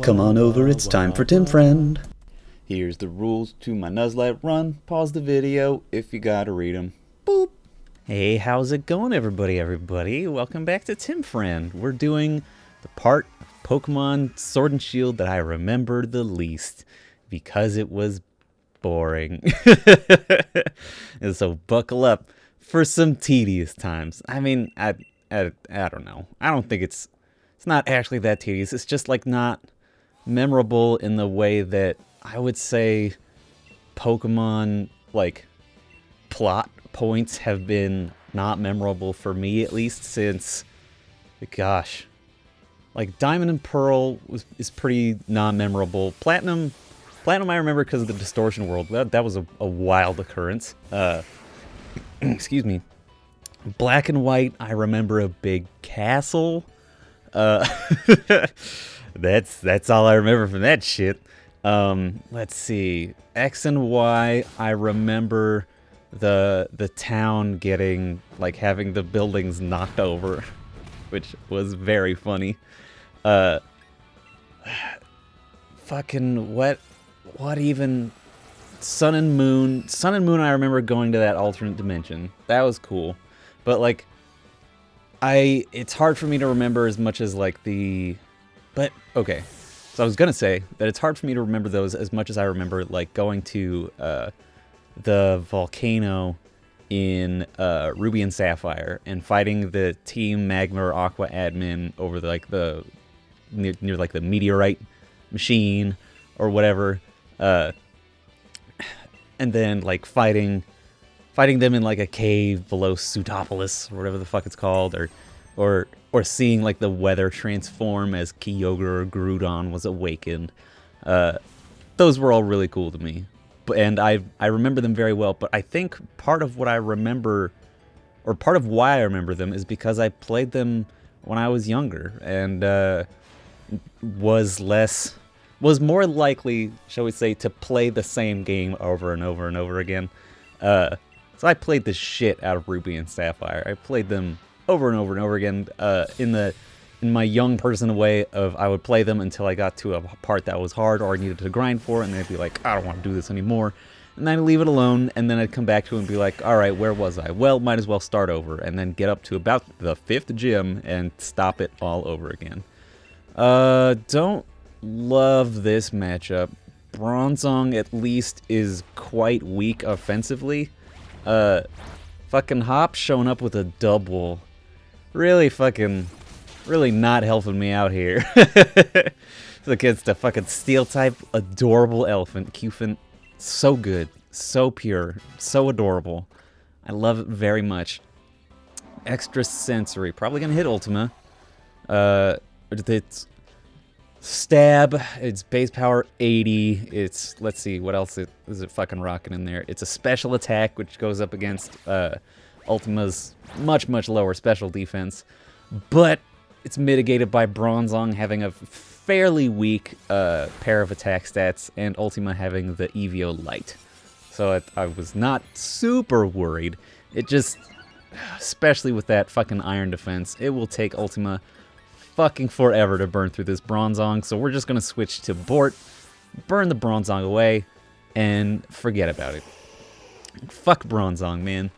Come on over, it's time for Tim Friend. Here's the rules to my Nuzlocke run. Pause the video if you gotta read them. Boop. Hey, how's it going, everybody? Welcome back to Tim Friend. We're doing the part of Pokemon Sword and Shield that I remember the least because it was boring. And so buckle up for some tedious times. I mean, I don't know. I don't think it's not actually that tedious. It's just like not memorable in the way that I would say Pokemon like plot points have been not memorable for me, at least since, gosh, like Diamond and Pearl is pretty non-memorable. Platinum I remember because of the Distortion World. That was a wild occurrence. Excuse me. Black and White, I remember a big castle. That's all I remember from that shit. Let's see. X and Y, I remember the town getting, like, having the buildings knocked over, which was very funny. Fucking what even? Sun and Moon, I remember going to that alternate dimension. That was cool. But like it's hard for me to remember as much as like but okay. So I was gonna say that it's hard for me to remember those as much as I remember like going to the volcano in Ruby and Sapphire and fighting the Team Magma or Aqua admin over the near like the meteorite machine or whatever, and then like fighting them in like a cave below Sutopolis or whatever the fuck it's called, or seeing like the weather transform as Kyogre or Groudon was awakened. Those were all really cool to me, and I remember them very well. But I think part of what I remember, or part of why I remember them, is because I played them when I was younger and was more likely, shall we say, to play the same game over and over and over again. So I played the shit out of Ruby and Sapphire. I played them over and over and over again in my young person way of I would play them until I got to a part that was hard or I needed to grind for it, and then I'd be like, I don't want to do this anymore. And then I'd leave it alone, and then I'd come back to it and be like, alright, where was I? Well, might as well start over, and then get up to about the 5th gym and stop it all over again. Don't love this matchup. Bronzong at least is quite weak offensively. Fucking Hop showing up with a double. Really not helping me out here. Look, it's the fucking steel type adorable elephant. Cufant. So good. So pure. So adorable. I love it very much. Extra sensory. Probably gonna hit Ultima. It's Stab, it's base power 80, it's, let's see, what else is it fucking rocking in there? It's a special attack, which goes up against Ultima's much lower special defense, but it's mitigated by Bronzong having a fairly weak pair of attack stats, and Ultima having the Eevio Light. So I was not super worried. It just, especially with that fucking iron defense, it will take Ultima fucking forever to burn through this Bronzong, so we're just gonna switch to Bort, burn the Bronzong away, and forget about it. Fuck Bronzong, man.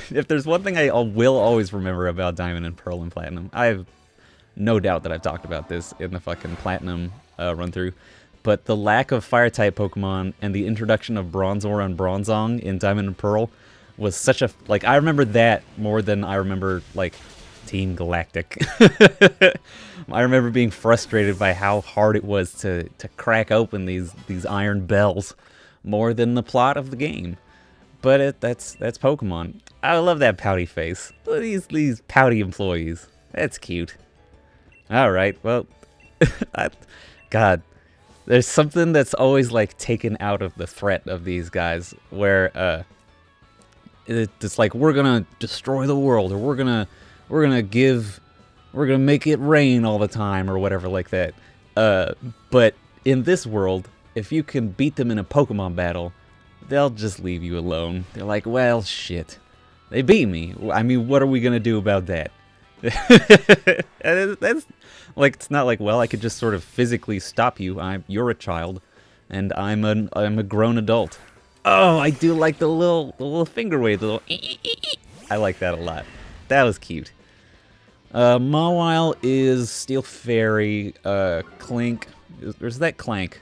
If there's one thing I will always remember about Diamond and Pearl and Platinum, I have no doubt that I've talked about this in the fucking Platinum run-through, but the lack of Fire-type Pokemon and the introduction of Bronzor and Bronzong in Diamond and Pearl was such a, like, I remember that more than I remember, like, Team Galactic. I remember being frustrated by how hard it was to crack open these iron bells more than the plot of the game. But that's Pokemon. I love that pouty face. These pouty employees. That's cute. Alright, well, God, there's something that's always like taken out of the threat of these guys where it's like, we're gonna destroy the world, or we're gonna make it rain all the time or whatever like that. But in this world, if you can beat them in a Pokemon battle, they'll just leave you alone. They're like, well, shit. They beat me. I mean, what are we gonna do about that? That's like, it's not like, well, I could just sort of physically stop you. You're a child, and I'm a grown adult. Oh, I do like the little finger wave, the little. I like that a lot. That was cute. Mawile is Steel Fairy. Clink. Is that Clank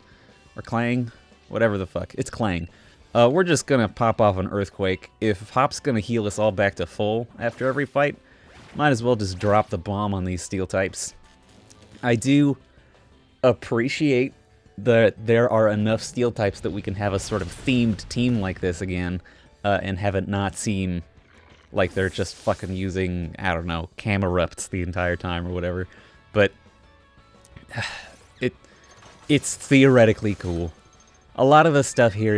or Clang? Whatever the fuck. It's Clang. We're just gonna pop off an Earthquake. If Hop's gonna heal us all back to full after every fight, might as well just drop the bomb on these steel types. I do appreciate that there are enough steel types that we can have a sort of themed team like this again, and have it not seem like they're just fucking using, I don't know, Camerupts the entire time or whatever. But it's theoretically cool. A lot of the stuff here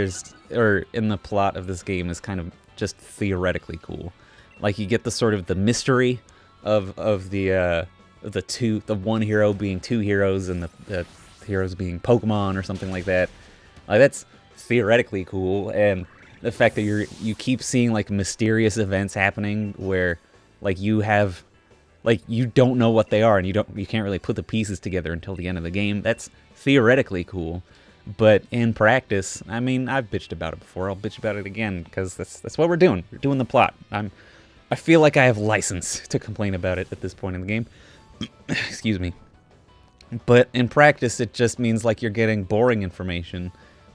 in the plot of this game is kind of just theoretically cool. Like, you get the sort of the mystery of the one hero being two heroes and the heroes being Pokemon or something like that. Like, that's theoretically cool, and the fact that you keep seeing like mysterious events happening where like you don't know what they are, and you can't really put the pieces together until the end of the game. That's theoretically cool. But in practice, I mean, I've bitched about it before. I'll bitch about it again, because that's what we're doing. We're doing the plot. I feel like I have license to complain about it at this point in the game. Excuse me. But in practice, it just means like you're getting boring information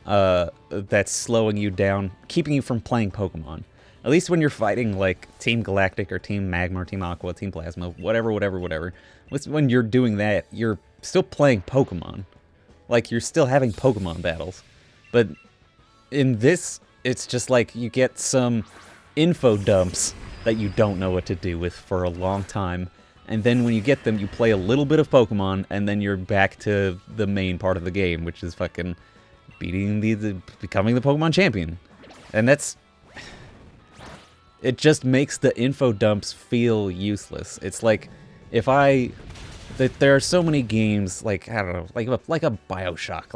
that's slowing you down, keeping you from playing Pokemon. At least when you're fighting like Team Galactic or Team Magma or Team Aqua, Team Plasma, whatever. When you're doing that, you're still playing Pokemon. Like, you're still having Pokemon battles. But in this, it's just like you get some info dumps that you don't know what to do with for a long time. And then when you get them, you play a little bit of Pokemon, and then you're back to the main part of the game, which is fucking becoming the Pokemon champion. And it just makes the info dumps feel useless. It's like, there are so many games, like, I don't know, like a BioShock,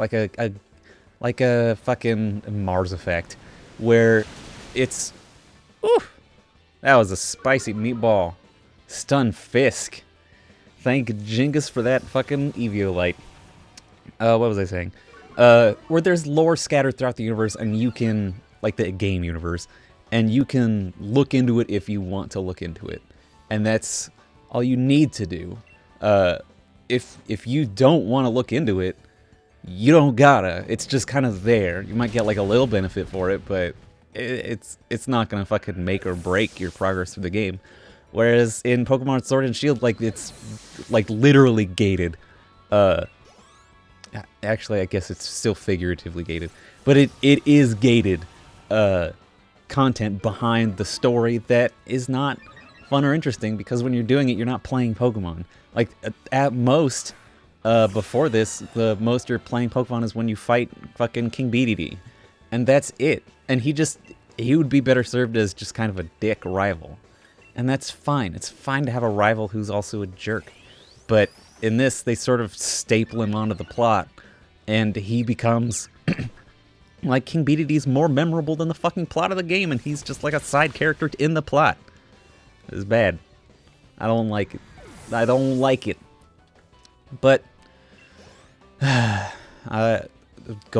like a fucking Mars Effect, where it's, that was a spicy meatball. Stun Fisk. Thank Jingus for that fucking Eviolite. What was I saying? Where there's lore scattered throughout the universe, and you can, like the game universe, and you can look into it if you want to look into it. And that's all you need to do. If you don't want to look into it, you don't gotta. It's just kind of there. You might get like a little benefit for it, but it's not gonna fucking make or break your progress through the game. Whereas in Pokemon Sword and Shield, like, it's like literally gated. Actually, I guess it's still figuratively gated, but it is gated content behind the story that is not fun or interesting, because when you're doing it, you're not playing Pokemon. Like, at most, before this, the most you're playing Pokemon is when you fight fucking King BDD. And that's it. And he would be better served as just kind of a dick rival. And that's fine. It's fine to have a rival who's also a jerk. But in this, they sort of staple him onto the plot, and he becomes... like, King BDD's more memorable than the fucking plot of the game, and he's just like a side character in the plot. It's bad. I don't like it. I don't like it. But... go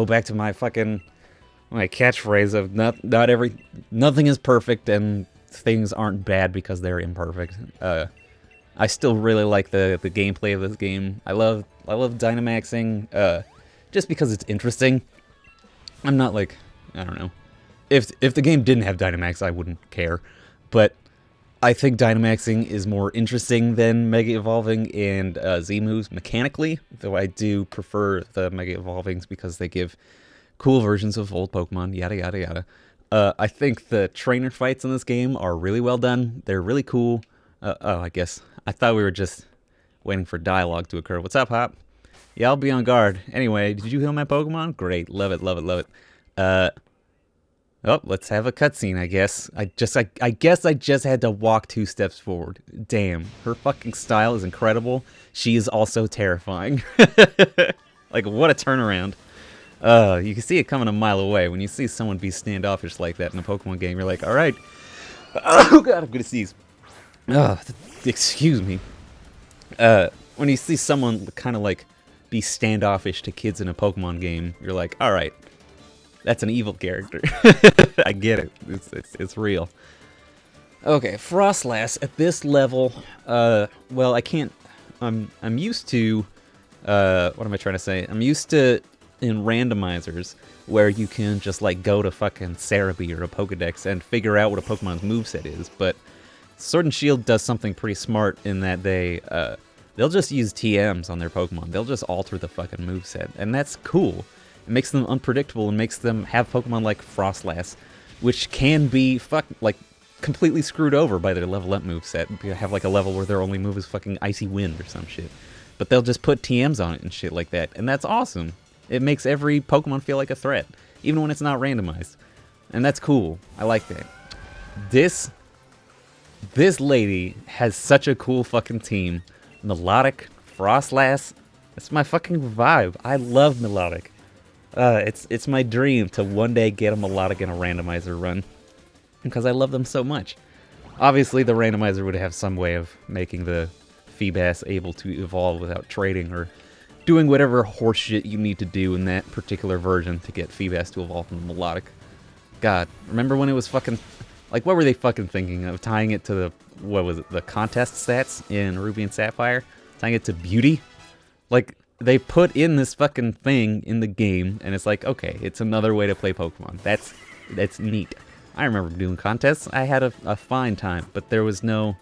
back to my catchphrase of nothing is perfect, and things aren't bad because they're imperfect. I still really like the gameplay of this game. I love Dynamaxing, just because it's interesting. I'm not like, I don't know. If the game didn't have Dynamax, I wouldn't care. But I think Dynamaxing is more interesting than Mega Evolving and Z-moves mechanically, though I do prefer the Mega Evolvings because they give cool versions of old Pokemon, yada yada yada. I think the trainer fights in this game are really well done. They're really cool. I guess. I thought we were just waiting for dialogue to occur. What's up, Hop? Yeah, I'll be on guard. Anyway, did you heal my Pokemon? Great. Love it, love it, love it. Oh, let's have a cutscene, I guess. I guess I just had to walk 2 steps forward. Damn. Her fucking style is incredible. She is also terrifying. Like, what a turnaround. You can see it coming a mile away. When you see someone be standoffish like that in a Pokemon game, you're like, alright. Oh god, I'm gonna sneeze. Excuse me. When you see someone kind of like be standoffish to kids in a Pokemon game, you're like, all right, that's an evil character. I get it. It's real. Okay, Frostlass at this level. Well, I can't. I'm used to. What am I trying to say? I'm used to in randomizers where you can just like go to fucking Cerebi or a Pokedex and figure out what a Pokemon's moveset is. But Sword and Shield does something pretty smart in that they'll just use TMs on their Pokemon. They'll just alter the fucking moveset, and that's cool. It makes them unpredictable and makes them have Pokemon like Frostlass, which can be completely screwed over by their level up moveset. You have like a level where their only move is fucking Icy Wind or some shit. But they'll just put TMs on it and shit like that, and that's awesome. It makes every Pokemon feel like a threat, even when it's not randomized. And that's cool. I like that. This lady has such a cool fucking team. Melodic, Frostlass, that's my fucking vibe. I love Melodic. It's my dream to one day get a Melodic in a randomizer run, because I love them so much. Obviously, the randomizer would have some way of making the Feebas able to evolve without trading or doing whatever horseshit you need to do in that particular version to get Feebas to evolve from Melodic. God, remember when it was fucking... Like, what were they fucking thinking of? Tying it to the... What was it? The contest stats in Ruby and Sapphire? Tying it to beauty? Like, they put in this fucking thing in the game, and it's like, okay, it's another way to play Pokemon. That's neat. I remember doing contests. I had a fine time, but there was no...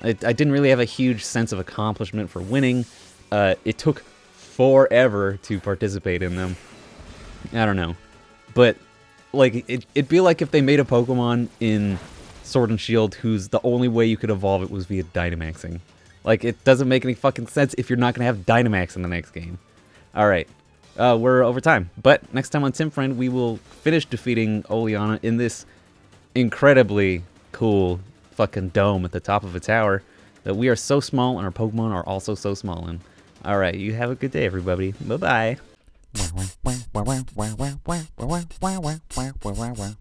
I didn't really have a huge sense of accomplishment for winning. It took forever to participate in them. I don't know. But, like, it'd be like if they made a Pokemon in Sword and Shield whose the only way you could evolve it was via Dynamaxing. Like, it doesn't make any fucking sense if you're not going to have Dynamax in the next game. Alright. We're over time. But next time on Tim Friend, we will finish defeating Oleana in this incredibly cool fucking dome at the top of a tower that we are so small and our Pokemon are also so small in. Alright, you have a good day, everybody. Bye-bye.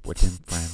We're Tim Friend.